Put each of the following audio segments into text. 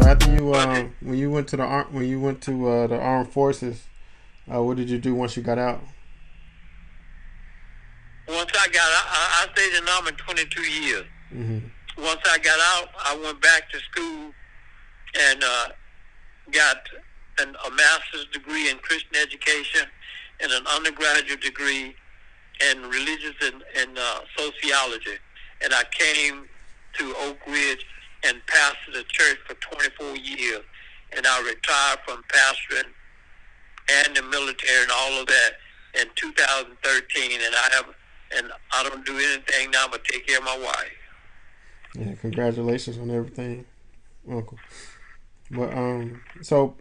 after you But it, when you went to the armed forces, what did you do once you got out? once I got out, I stayed in the Army 22 years. Hmm. Once I got out, I went back to school and got a master's degree in Christian education and an undergraduate degree in religious and sociology. And I came to Oak Ridge and pastored the church for 24 years. And I retired from pastoring and the military and all of that in 2013. And I don't do anything now but take care of my wife. Yeah, congratulations on everything, Uncle. But so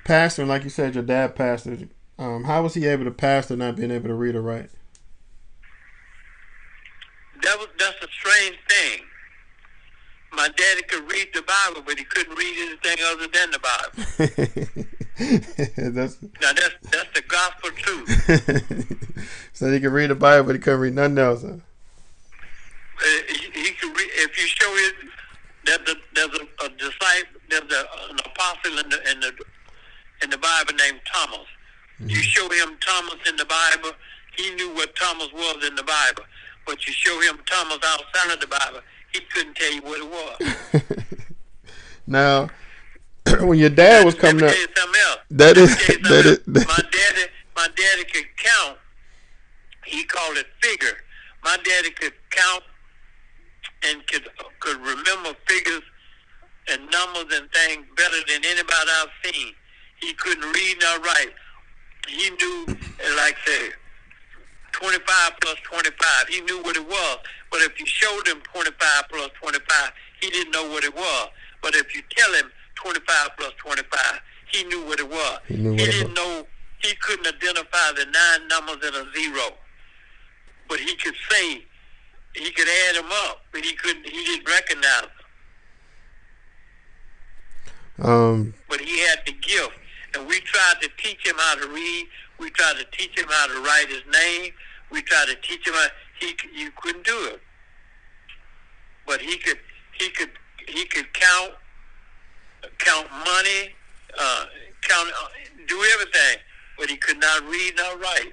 pastoring, like you said, your dad pastored. How was he able to pastor not being able to read or write? That's a strange thing. My daddy could read the Bible, but he couldn't read anything other than the Bible. That's Now that's the gospel truth. so he could read the Bible, but he couldn't read nothing else. Huh? He could read if you show it. There's a disciple. An apostle in the Bible named Thomas. You Mm-hmm. show him Thomas in the Bible, he knew what Thomas was in the Bible. But you show him Thomas outside of the Bible, he couldn't tell you what it was. Now, when your dad was Let me coming up, tell you something else. that Let me is tell you that something is else. that, My daddy could count. He called it figure. My daddy could count and could remember figures and numbers and things better than anybody I've seen. He couldn't read nor write. He knew, like say, 25 plus 25. He knew what it was. But if you showed him 25 plus 25, he didn't know what it was. But if you tell him 25 plus 25, he knew what it was. he knew He what it didn't was. know, he couldn't identify the 9 numbers and a 0. But he could say, he could add them up, but he didn't recognize them. But he had the gift. And we tried to teach him how to read. We tried to teach him how to write his name. We tried to teach him how you couldn't do it. But he could count money, count do everything. But he could not read nor write.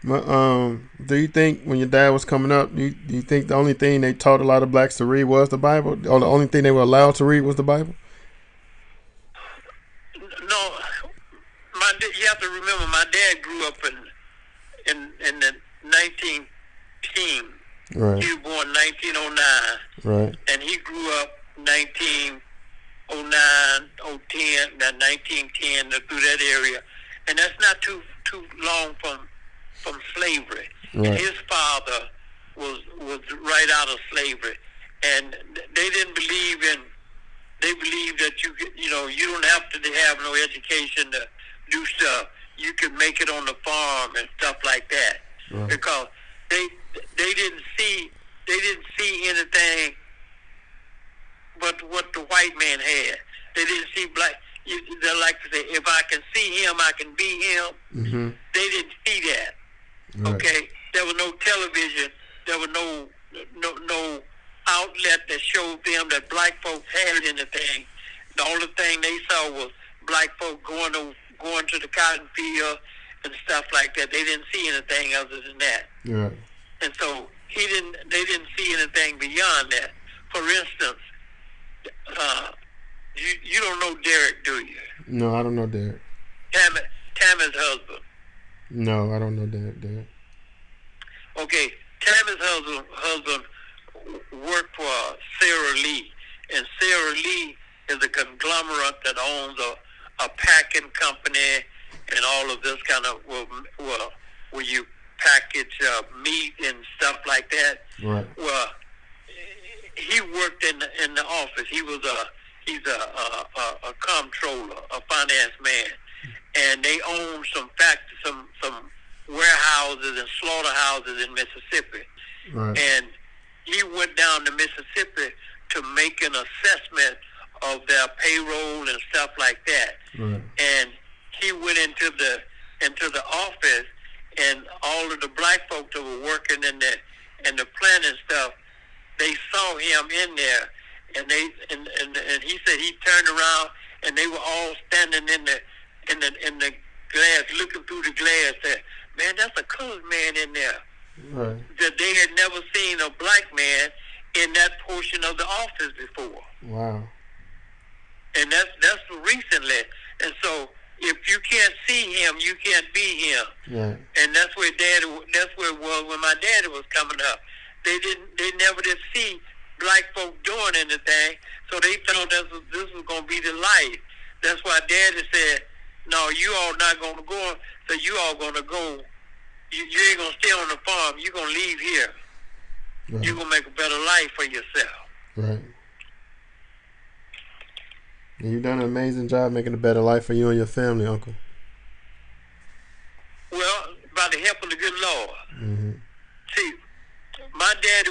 But, do you think when your dad was coming up, do you think the only thing they taught a lot of blacks to read was the Bible, or the only thing they were allowed to read was the Bible? No, you have to remember my dad grew up in the 19 teens. Right, He was born 1909, right, and he grew up 1909, 010, that 1910 through that area, and that's not too long from slavery. And right, his father was right out of slavery, and they didn't believe in. They believe that you don't have to have no education to do stuff. You can make it on the farm and stuff like that, right. because they didn't see anything but what the white man had. They didn't see black. They like to say, if I can see him, I can be him. Mm-hmm. They didn't see that. Right. Okay, there was no television. There was no outlet that showed them that black folks had anything. The only thing they saw was black folks going to the cotton field and stuff like that. They didn't see anything other than that. Yeah. And so they didn't see anything beyond that. For instance, you don't know Derek, do you? No, I don't know Derek. Tammy's husband. No, I don't know Derek. Okay, Tammy's husband worked for Sarah Lee, and Sarah Lee is a conglomerate that owns a packing company and all of this kind of where you package meat and stuff like that. Right. Well, he worked in the office. He's a comptroller, a finance man, and they own some warehouses and slaughterhouses in Mississippi. Right. And he went down to Mississippi to make an assessment of their payroll and stuff like that. Right. And he went into the office, and all of the black folks that were working in the plant and stuff, they saw him in there, and he said he turned around and they were all standing in the glass, looking through the glass. Said, "Man, that's a colored man in there." Right. That they had never seen a black man in that portion of the office before. Wow. And that's recently. And so if you can't see him, you can't be him. Yeah. And that's where it was when my daddy was coming up. They never did see black folk doing anything, so they thought this was gonna be the life. That's why Daddy said, "No, you all not gonna go. So you all gonna go. You ain't gonna stay on the farm. You gonna leave here. Right. You gonna make a better life for yourself." Right. And you've done an amazing job making a better life for you and your family, Uncle. Well, by the help of the good Lord. Mm-hmm. See, my daddy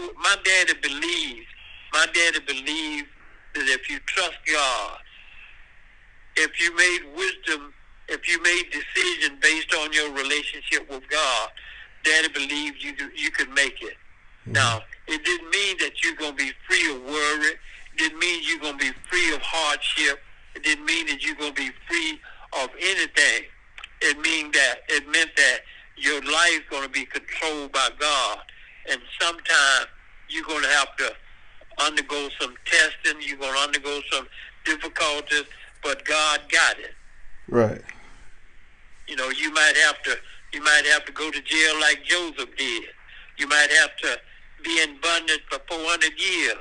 believed that if you trust God, if you made wisdom, if you made decision based on your relationship with God, Daddy believed you could make it. Mm-hmm. Now, it didn't mean that you're going to be free of worry. It didn't mean you're going to be free of hardship. It didn't mean that you're going to be free of anything. It meant that your life's going to be controlled by God. And sometimes you're going to have to undergo some testing. You're going to undergo some difficulties, but God got it. Right. You know, you might have to go to jail like Joseph did. You might have to be in bondage for 400 years,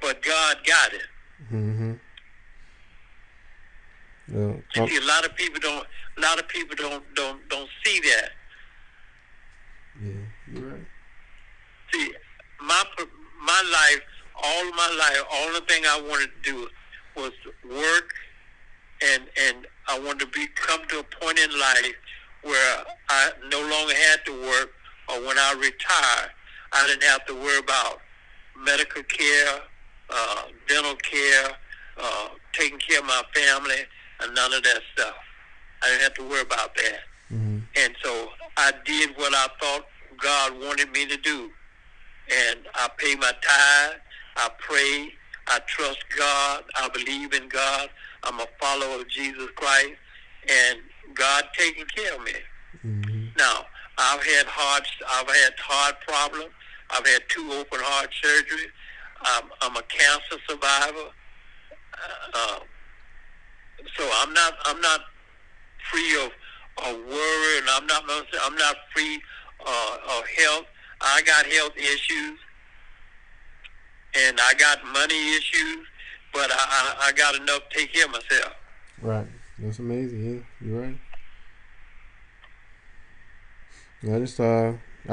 but God got it. Mm-hmm. Yeah. See, a lot of people don't see that. Yeah, you're right. See, my life, all of my life, all the thing I wanted to do was work, and I wanted to come to a point in life where I no longer had to work, or when I retired, I didn't have to worry about medical care, dental care, taking care of my family, and none of that stuff. I didn't have to worry about that. Mm-hmm. And so I did what I thought God wanted me to do. And I pay my tithe, I pray, I trust God, I believe in God, I'm a follower of Jesus Christ, and God taking care of me. Mm-hmm. Now, I've had heart problems. I've had 2 open heart surgeries. I'm a cancer survivor. So I'm not free of worry, and I'm not free of health. I got health issues, and I got money issues, but I got enough to take care of myself. Right. That's amazing. Yeah, you're right. I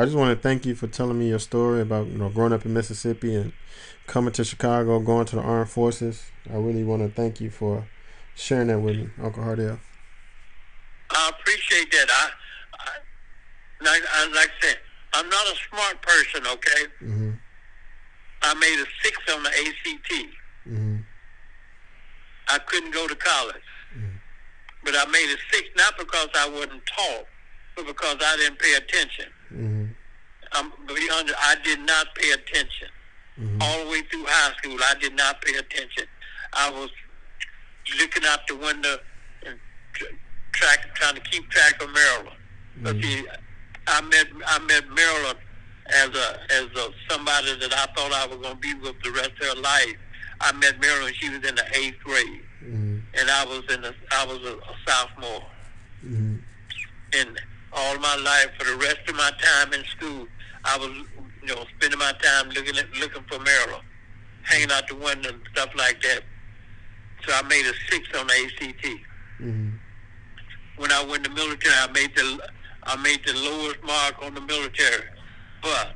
just want to thank you for telling me your story about growing up in Mississippi and coming to Chicago, going to the armed forces. I really want to thank you for sharing that with me, Uncle Hardell. I appreciate that. Like I said, I'm not a smart person, okay? Mm-hmm. I made a 6 on the ACT. Mm-hmm. I couldn't go to college. Mm-hmm. But I made a 6 not because I wasn't taught, but because I didn't pay attention. Mm-hmm. I did not pay attention. Mm-hmm. All the way through high school, I did not pay attention. I was looking out the window and trying to keep track of Maryland. Mm-hmm. But see, I met Maryland as a somebody that I thought I was going to be with the rest of her life. I met Maryland. She was in the 8th grade, mm-hmm. and I was a sophomore. Mm-hmm. And all my life, for the rest of my time in school, I was spending my time looking for Maryland, hanging out the window and stuff like that. So I made a 6 on the ACT. Mm-hmm. When I went to the military, I made the lowest mark on the military, but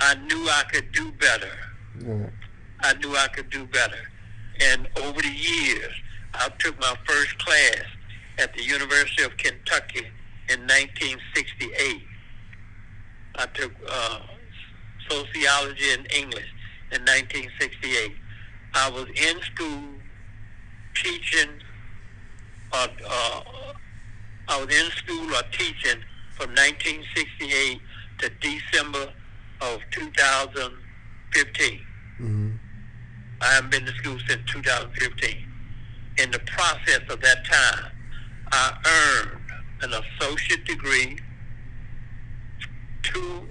I knew I could do better. Mm-hmm. I knew I could do better. And over the years, I took my first class at the University of Kentucky in 1968. I took sociology and English in 1968. I was in school teaching, I was in school or teaching from 1968 to December of 2015. Mm-hmm. I haven't been to school since 2015. In the process of that time, I earned an associate degree, 2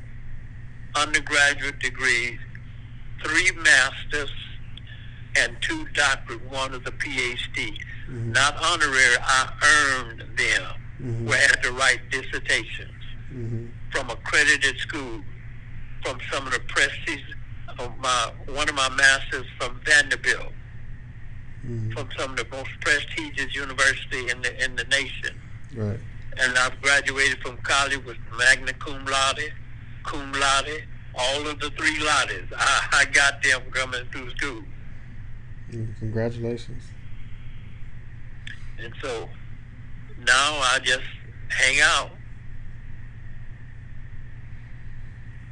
undergraduate degrees, 3 masters, and 2 doctorates. One of the PhD. Mm-hmm. Not honorary. I earned them. Mm-hmm. Where I had to write dissertations Mm-hmm. from accredited schools, from some of the prestige of one of my masters from Vanderbilt, Mm-hmm. from some of the most prestigious university in the nation. Right. And I've graduated from college with magna cum laude, all of the 3 laudes. I got them coming through school. Congratulations. And so now I just hang out.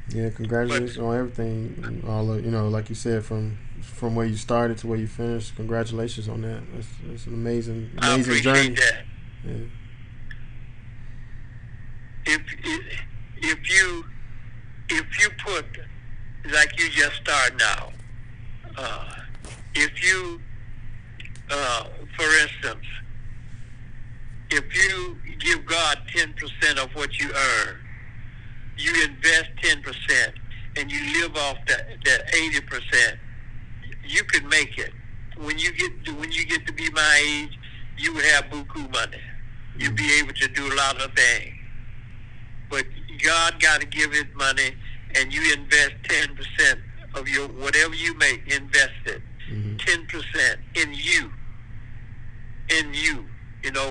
Yeah, congratulations on everything. All of, like you said, from where you started to where you finished. Congratulations on that. It's an amazing journey. I appreciate that. Yeah. If you put, like you just start now, if you for instance, if you give God 10% of what you earn, you invest 10%, and you live off that 80%, you can make it. When you get to be my age, you would have buku money. You'll be able to do a lot of things. But God got to give His money, and you invest 10% of your whatever you make. Invest it. 10% in you.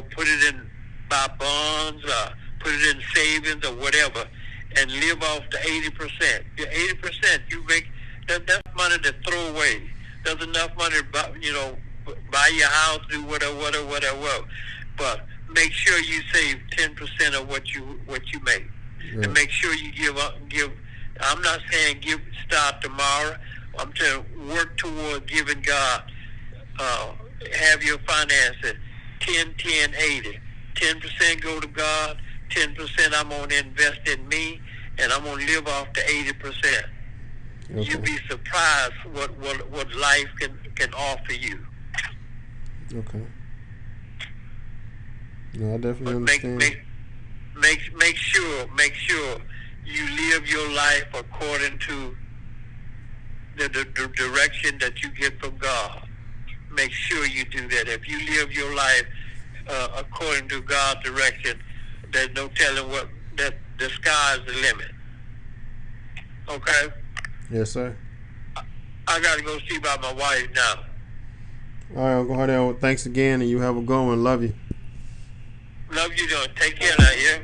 Put it in buy bonds, put it in savings or whatever, and live off the 80%. The 80% you make, that's money to throw away. There's enough money to buy your house, do whatever. But make sure you save 10% of what you make, right. And make sure you give. I'm not saying start tomorrow. I'm saying work toward giving God. Have your finances 10-10-80. 10% go to God. 10% I'm gonna invest in me, and I'm gonna live off the 80%. Okay. You'd be surprised what life can offer you. Okay. No, I definitely understand. Make sure you live your life according to the direction that you get from God. Make sure you do that. If you live your life according to God's direction, there's no telling that the sky's the limit. Okay? Yes, sir. I got to go see about my wife now. All right, Uncle Hardell. Thanks again, and you have a good one. Love you. Love you, though. Take care now, yeah?